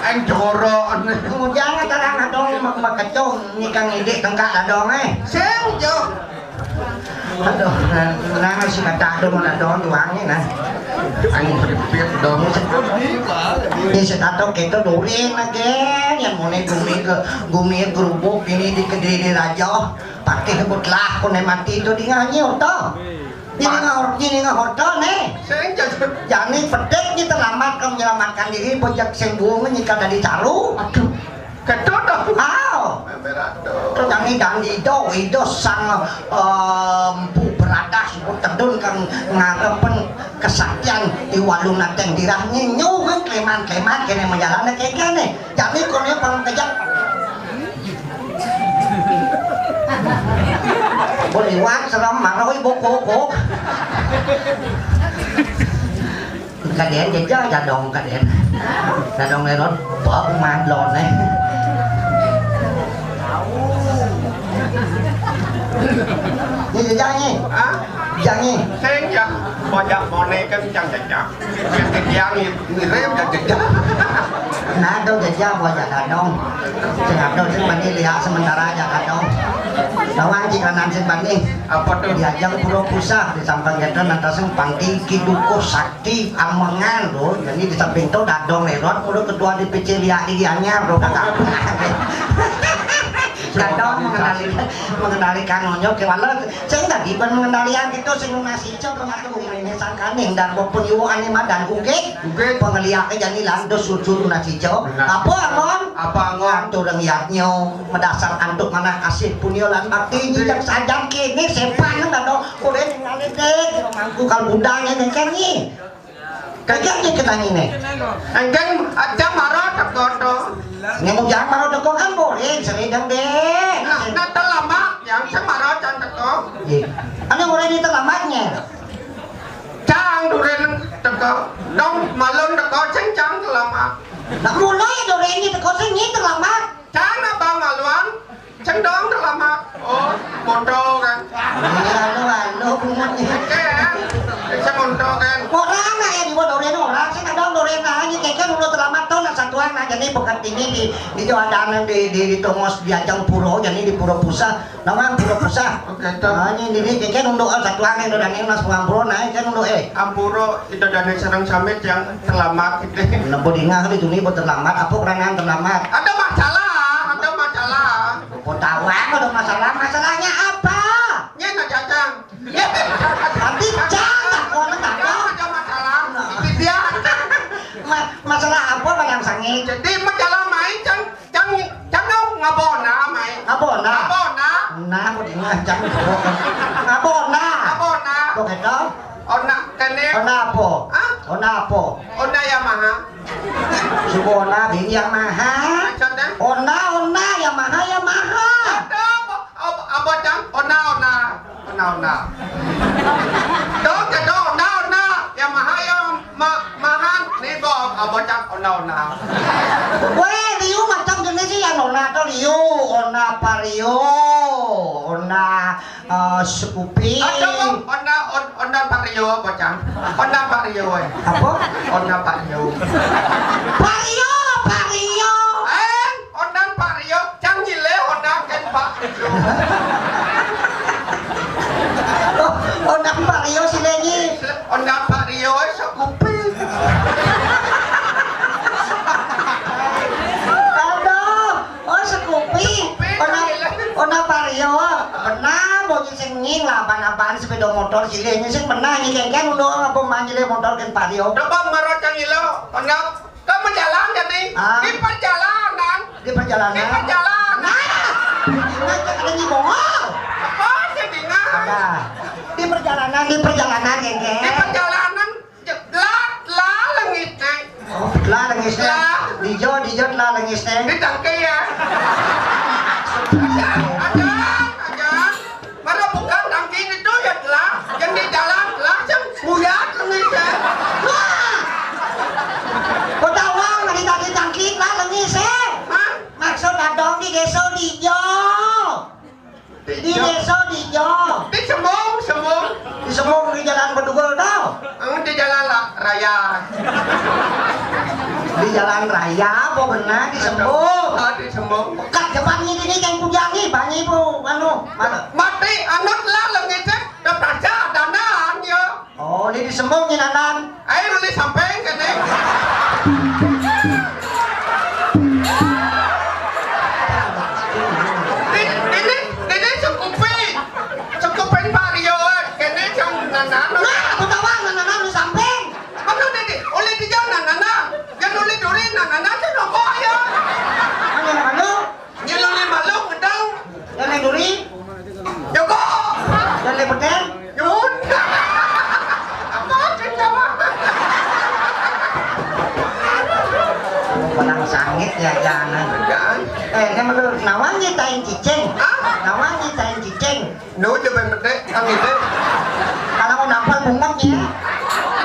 Anh jorok jangan terang dong makacong ni kang ide tengkak dong Sel jo aduh nang si kata dong na dong duangnya nah Anh biết dong ini setato kita dorin lagi yang mulai gumi gerubuk ini di kediri raja pakai hebut lah kone mati itu di nganyur toh ini nggak hotel nih. Jangan pedek kita terlambat kau menyelamatkan diri pojok sembuh menyikal dari caru. Aduh, kedot dong. Terus jangan itu sang empu beradas pun terdun kan ngarepen kesaktian di walung nateng dirahnya nyuh kleman kene menjalannya kayak gini. Jadi kone paling kejam. Boleh liwat seram maroy bokok kadang jaja jadong kadang lerot bok mandlon nih ini jajanya jajanya Sen ya banyak money kan jajah yang kegiang ini rem jajah nah đâu jajah banyak kadang saya đâu sih bani lihat sementara aja kadang lawan jika nanti bani apa tuh diajak pura pusat di samping kita nantaseng pangki kiduko sakti amangan loh jadi di samping itu dadong lerot udah ketua DPC lihat di anyar loh kakak dadong mengendalikan nonyok ke walau saya nggak diban mengendalikan itu sing nasi coba ngatur ini sangkaning dan walaupun iwo anima dan uge pengeliaknya jadi landos sujud nasi coba apa angon tuh yang liatnya mendasar antuk mana kasih puniolan bakti yang sajam kini sepan nggak dong udah ngalih deh mangku kalau budangnya kan nih kayaknya kita ini Engkang aja marah tekoto ngomong jangan marah teko kan boleh sedang deh nah terlambat yang saya marah jangan teko ane mulai di terlambatnya cang duren teko dong malon teko cang terlambat nak mulai duren ini teko sini terlambat cang apa maluan cang dong terlambat oh motor kan anu punya kan saya motor kan orang lah ya di bawah doren orang sih kadang doren aja kayak kan udah terlambat tuh nak satuan nah jadi bukan tinggi di Jawadan di Tongos diajang puro jadi di puro pusat namanya puro pusat oke tuh hanya ini kayak kan untuk satuan yang udah nih mas puro naik kan untuk ampuro itu dari sarang samit yang terlambat itu nempo dingah itu nih buat terlambat apa kerangan terlambat ada masalah Potawang ada masalahnya apa nya nak jajang nanti jangan kau nak ada masalah itu dia Masalah apa Balang Sangit? Jadi masalah main cang ngabona main. Ngabona. Ngabona. Nah, aku ngajak ngabona. Ngabona. Kok itu? Ona kene. Ona apa? Hah? Ona apa? Ona Yamaha. Subona bin Yamaha. Contoh. Ona Yamaha. Ada apa cang? Ona. Đó cái đó ona Yamaha Yamaha ni bo apa cang ona. Weh, Rio macam jenis sih yang Ona atau Rio, Ona Vario, Ona Scoopy. Ada ona Vario apa cang? Ona Vario. Apa? Ona Vario. Vario. Ona Vario cang nyile ona ken Vario. Ona Vario sih lagi. Ona Vario Scoopy. Ona Vario, pernah mau sing lapan sepeda motor silenya sing pernah nyengken udah apa manjile motor kan Vario. Coba marocang ilo, ona kamu jalan jadi di perjalanan. Di perjalanan. Nah, ada nyibongol. Apa jadinya? Ada. Di perjalanan genggen. Di perjalanan lah langit naik. Oh, lah lengisnya. Dijo lah lengisnya. Di tangke ya. Ada. Mana bukan tangki itu ya lah. Yang di jalan lah yang buyat lengisnya. Kau tahu nggak tadi tangki lah lengisnya? Hah? Maksud adong di desa Dijo. Di desa Dijo. Di sembung. Di semua di jalan Bedugul tau. Di jalan raya. Di jalan raya apa benar di sembung. Di sembung. Kat depan ini kan pujangi banyi bu mana? Mati anut lah lengisnya. Dapat saja danaan ya. Oh, di sembung ni nanan. Ayo nanti sampai ke nih. Ini Scoopy Vario. Kene jam nanan. Nah, aku tahu nanan lu samping. Mana ini? Oleh di jalan nanan. Yang oleh duri nanan tu nak kau ya. Mana malu? Yang oleh malu mendang. Yang lain duri? Joko. Yang lain petel? Yun. Apa kenapa? Balang Sangit ya jangan. Ini malu nawang nyitain cicing. Nawang nyitain cicing. Nấu cho mình một đấy, ăn gì đấy? Kalau nampak bunganya.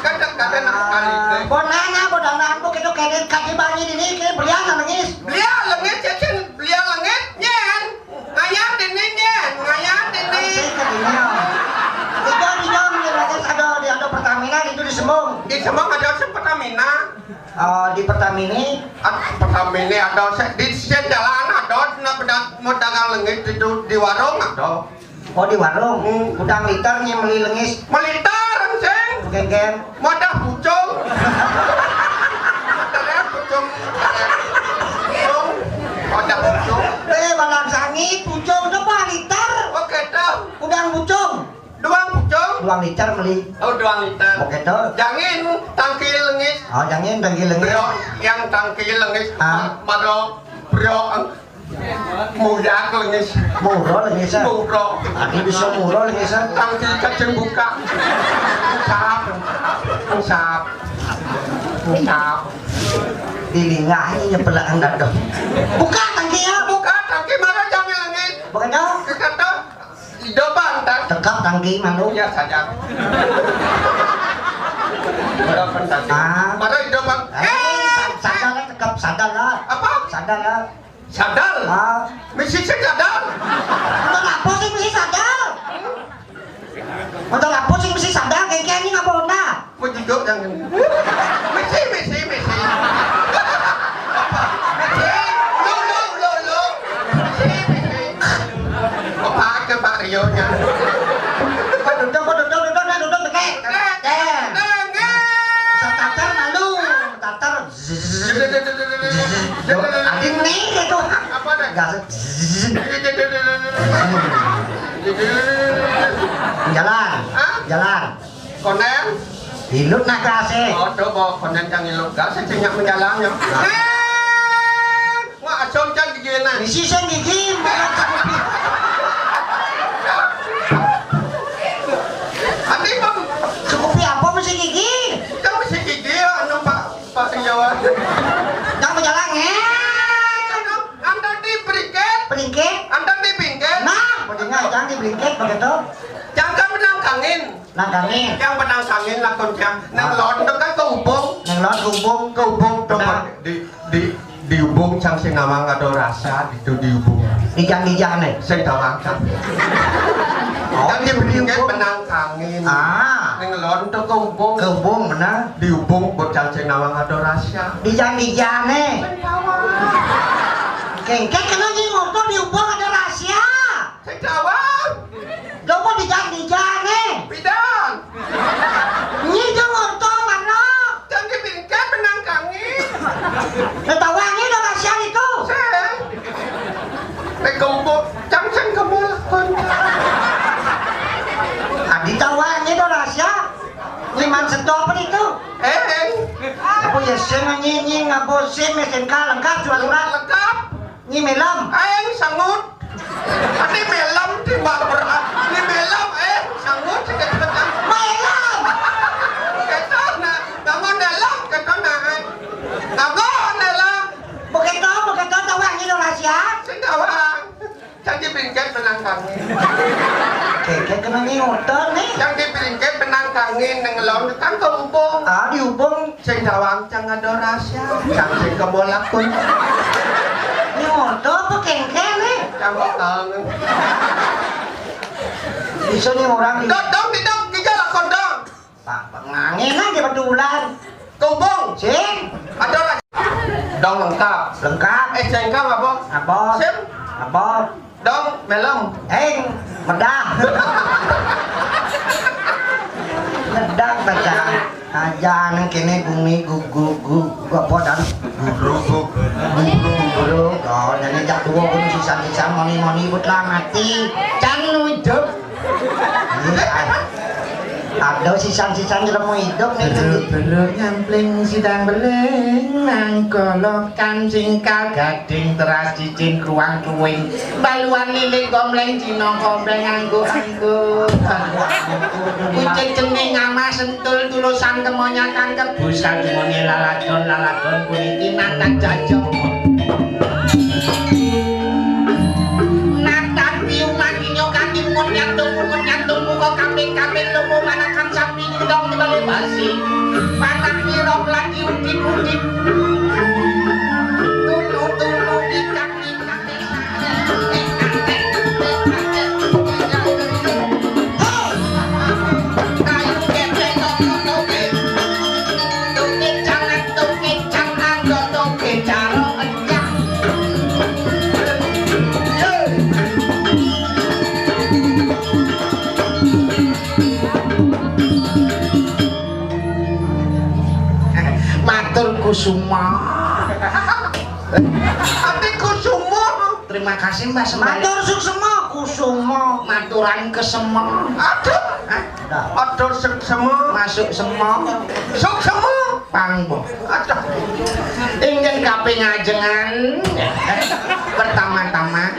Kadang-kadang nak kali deh. Bonana, bonana, aku kita kayak kaki bangi ini kayak belian nangis. Belia langit cacing, belia langit nyen. Ngayat ini nyen, ngayat ini. Di jom ni ada Pertamina itu di Sembung. Di Sembung ada Pertamina. Di Pertamina. Pertamina ada di jalan ada, nak mau dagang langit itu di warung ada. Oh di warung, udang liter nyemeli lengis. Meliter sing. Geng-geng. Modah pucung. Modah pucung. Modah pucung. Balang Sangit, pucung itu apa liter? Oke dah. Udang pucung. Doang pucung. 2 liter beli. Oh 2 liter. Oke toh. Jangan tangki lengis. Oh jangan tangki lengis. Bro, yang tangki lengis. Maro bro mudah lengis. Murah lengis. Murah. Adi bisa murah lengis. Tangki kacang buka. Usap. Dilingah ini nyepelakan dadong. Buka tangki ya. Buka tangki maro jangan lengis. Bukan toh. Kata hidupan tak. Tekap tangki manuk. Ya saja. Hidupan tangki. Maro hidupan. Sadar lah tekap sadar lah. Apa? Sadar lah. Sadar. Mesti sadar. Untuk apa sih mesti sadar? Untuk apa sih mesti sadar? Kayak ini ngapa onda? Mau duduk jangan. Mesti. Lo. Mesti. Apa ke Pak Rio nya? Duduk tekek. Tatar malu. Tatar. Adik nih gitu. Apa dah? Gas. Jalan. Hah? Jalan. Konen. Hilut nak kasih. Oh, coba konen cang ilok gas cenyak menjalannya. Wah, acom cang gigi na. Isi sen gigi. Andi bang, Cukupi apa mesti gigi? cang mesti gigi ya, anu Pak Jawa. Jangan berjalan Anda di beriket, Pelingkit. Anda di bingket. Nah, mendingan jangan di pelingkit begitu. Jangan menang kangin. Nangkangin. Yang menang kangin lakon cang. Nang lon itu kan kehubung. Nang lot kumpung. Kehubung Benar. dihubung cang sing nawang ada rasa itu dihubung. Dijang nih. Sing dawang cang. Yang di bingket menang kangin. Ah, Nang lon itu kehubung. kumpung benar. Dihubung buat cang sing nawang ada rasa. Dijang nih. Kengkek kena ngotot dihubung ada rahasia. Sing dawang. Coba dijang nih. Bidan. Ini jangan ngotot mana. Cang di bingket menang kangin. Netawangi ada rahasia itu. Sing. Nek kehubung cang sing kamu lakon. Adi tawangi ada rahasia. Liman setopan itu. Apa ya sen nying apa sen mesin lengkap jual surat. Lengkap. Ini melam. Sangut. Ini melam di berat. Ini melam sangut sikit petang. Melam. Kita na bangun dalam kita na. Bangun dalam. Begitu tawangi ada rahasia. Sindawang. Jangan dibingkit menang kangin. Kengkek kena ngotot nih. Jangan dibingkit menang kangin nengelon kan kehubung. Ah dihubung. Sindawang jangan ada rasa. Jangan sing kamu lakon. Ini ngotot apa kengkek nih. Jangan kangen. Bisa nih orang di. Dong, kita lakon dong. Pak ngangin aja betulan. Kehubung. Sing. Ada rasa. Dong lengkap. Lengkap. Jengkam apa? Apa? Sim. Apa? Dong melem. Medang. Medang baca. Aja nang kene bumi gugu apa dan Guruk. guru. Oh, jadi jak dua pun sisa-sisa moni-moni putlah mati. Jangan hidup. Ada sisa-sisa dalam hidup nih. Belum nyampling sidang beling nang kolokan singkal gading teras cicing kruang kruing baluan lilik gomleng cino gomleng anggo kucing cening ngama sentul tulusan kemonyakan kebusan moni laladon kuliti natak jajok natak piuman inyokan timun nyantung muka kambing lumu manakan sapi dong dibalik basi panak mirok lagi udip tulu ikan kayu kepek toke cang anggo toke caro encang matur kusuma Atiku sumur. terima kasih mbak Sembali Matur suksema kusumo. maturan ke semua Aduh. Aduh semua. masuk semua Sok semua. pangbo Aduh. ingin kaping ajengan pertama-tama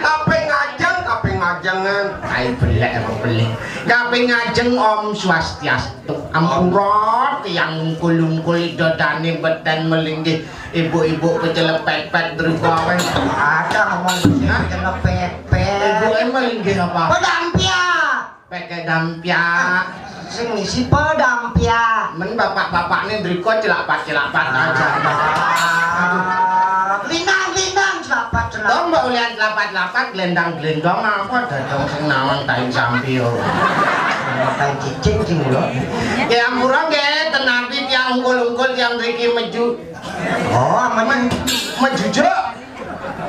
Kaping ngajangan. ayo belek apa belek kaping ajeng om swastiastu ampura tiang ungkul-ungkul dodane beten melinggih ibu-ibu kecelepet-pet drikawe Ada ngomong kena pepe. ibu melinggih apa Pedampia. peke dampia Sing ngisi pedampia. men bapak-bapak ini driko celak-pat aja Linang selapat dong mbak ulian lapat-lapat gelendang-gelendong apa dadong sing nawang taing sampio Kain cicing sing lho. ya ampura nggih tenapi tiang ungkul-ungkul tiang mriki meju Oh, aman mejujuk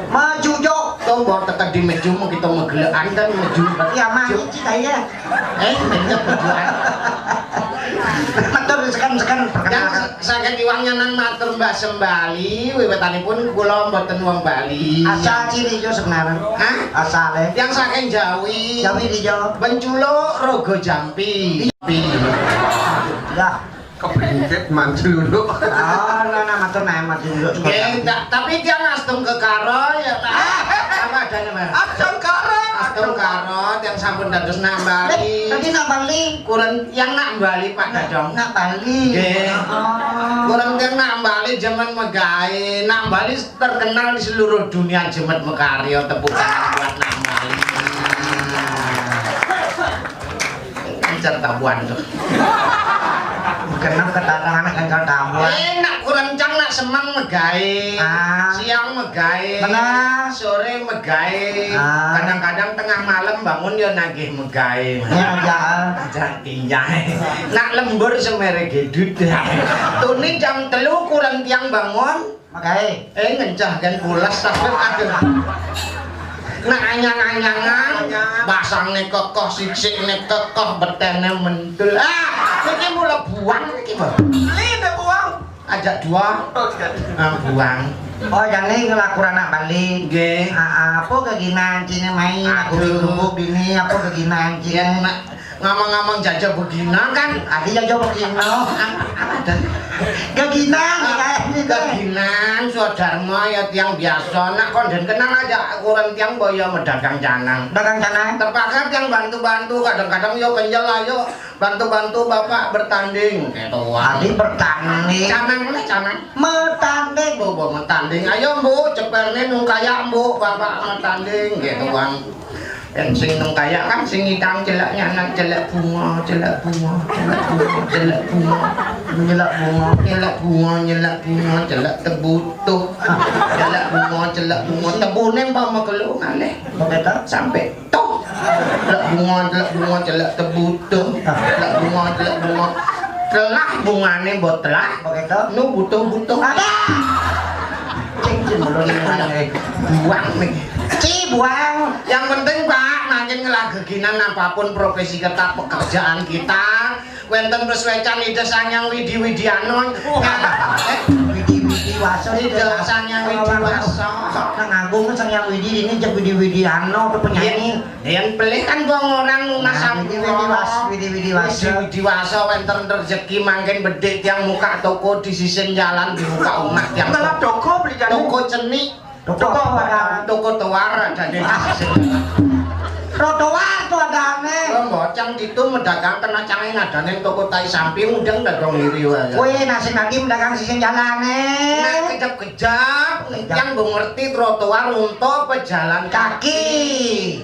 maju jok. tong bawa tekan di meju mau kita megelekan kan meju Ya mah iki ta ya. meja mejuan Matur sekan yang perkenalkan. saged iwangnya nang matur Mbak Sembali wiwitanipun kula mboten wong Bali Asal ciri jo sebenarnya. hah Asale. yang saking Jawi Jawi di jo. penculuk Rogo Jampi Ya. Kepencet manjuluk. Oh, nama tuh nama dulu. Nggih, tapi dia ngastung ke karo ya tak. Apa adanya, Mas? Asam karo. Astung karo yang sampun dados nak Bali. Tadi nak Bali. Kurang yang nak Bali Pak Dadong. Nak Bali. Nggih. Oh. Kurang yang nak Bali jaman megawe. Nak Bali terkenal di seluruh dunia jemet mekaryo tepuk tangan buat nak Bali. Lancar tabuan tuh. Kenapa ketatangan kan kau tamu? Enak kurang cang nak semang megawe. Siang megawe. Benar. Sore megawe. Kadang-kadang tengah malam bangun ya nagih megawe. Ya ya. Jantinjai. Nak lembur semere gedut. Tuni jam 3 kurang tiang bangun. Makanya. Ngencah kan pulas tapi ada. Nak anyang-anyangan, basangnya kokoh, sisik-sisik kokoh, betene mentul. Ini mulai buang ini Beli deh buang. ajak dua buang. Oh, jangan ngelakuin anak Bali. Nggih. Apa keginan cina main aku kerupuk ini apa keginan Yang cina nak ngomong-ngomong jajah begina kan adi aja begino. Keginan kayak gitu. keginan swadharma ya tiang biasa nak konden kenal aja kurang tiang boyo medagang canang. Dagang sana. Terpaksa tiang bantu-bantu kadang-kadang yo kenjel ayo bantu-bantu bapak bertanding gitu. Adi bertanding. Canang mana canang? Metanding. Bu metanding ayo bu ceperne nung kaya bu bapak metanding gitu bang. Yang sing nung kaya kan sing ngitang celaknya anak celak bunga celak bunga celak bunga celak bunga Menyelak bunga. celak bunga nyelak bunga celak tebutuh celak bunga tebune mbak kelu ngaleh Begitu. sampai toh celak bunga celak tebutuh celak bunga telah bungane mbok telah Begitu. nu butuh Ada. Cing belum ini. buang nih. Ci buang. Yang penting Pak, nanti ngelageginan apapun profesi kita pekerjaan kita, wenten perswecan ide sanyang widi-widiano. Widi waso Ide sanyang widiwaso. Nang Agung kan sanyang Widi ini jak Widi Ano tuh penyanyi. Yang pelih kan wong orang lunas Widi waso. Widiwaso wenten rezeki mangken bedhik yang muka toko di sisi jalan di muka omah yang Dalam toko beli jadi. toko cenik. Toko apa? Toko tawar ada di sisi. Trotoar tuh ada aneh. Bocang gitu medagang kena cangin ada neng toko tai samping udang dagang iri wae. Wih nasi lagi mendagang sisi jalan Nah kejap-kejap yang gue ngerti trotoar untuk pejalan kaki.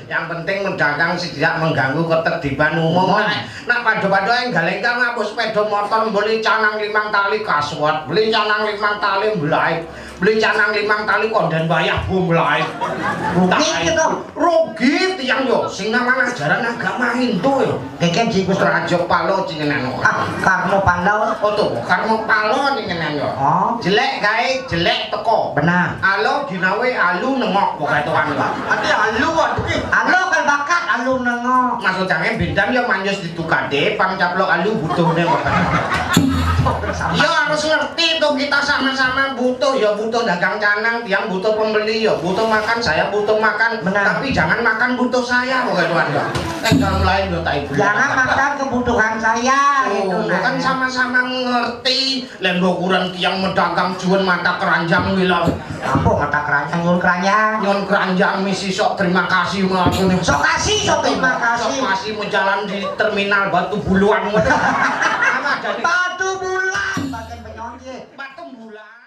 Yang penting mendagang tidak mengganggu ketertiban umum. Nah pada yang galengkan ngapus sepeda motor beli canang 5 tali kaswat, beli canang 5 tali belai. Beli canang 5 tali konden bayar bumlai. Rugi gitu. Rugi tiang yo sing namanya ajaran agama Hindu yo. Keken sih Gus Rajo Palo cingenan. Karno Palau. Oh tuh, Karno Palo cingenan yo. Oh, Jelek gawe jelek teko. benar. Alo ginawe alu nengok pokoke tuan yo. Ati halu aduh. Halo kan bakat alun nengok. Masuk jange bindam yo manjus ditukade pang caplok alu butuhne pokoke. Yo harus ngerti tuh kita sama-sama butuh ya butuh dagang canang, tiang butuh pembeli ya butuh makan, saya butuh makan. Benar. Tapi jangan makan butuh saya pokoknya tuan ya. Dalam lain yo tak ibu. Jangan makan kebutuhan saya gitu. Oh, kan sama-sama ngerti. Lendo kurang tiang medagang juan mata keranjang wilau. Apa kata keranjang nyun keranjang? Nyon keranjang misi sok terima kasih ngelakuin. Sok kasih, sok terima kasih. Sok kasih menjalan di terminal Batu Buluan. Apa jadi? Batu bulan, bagian penyonje. Batu Bulan.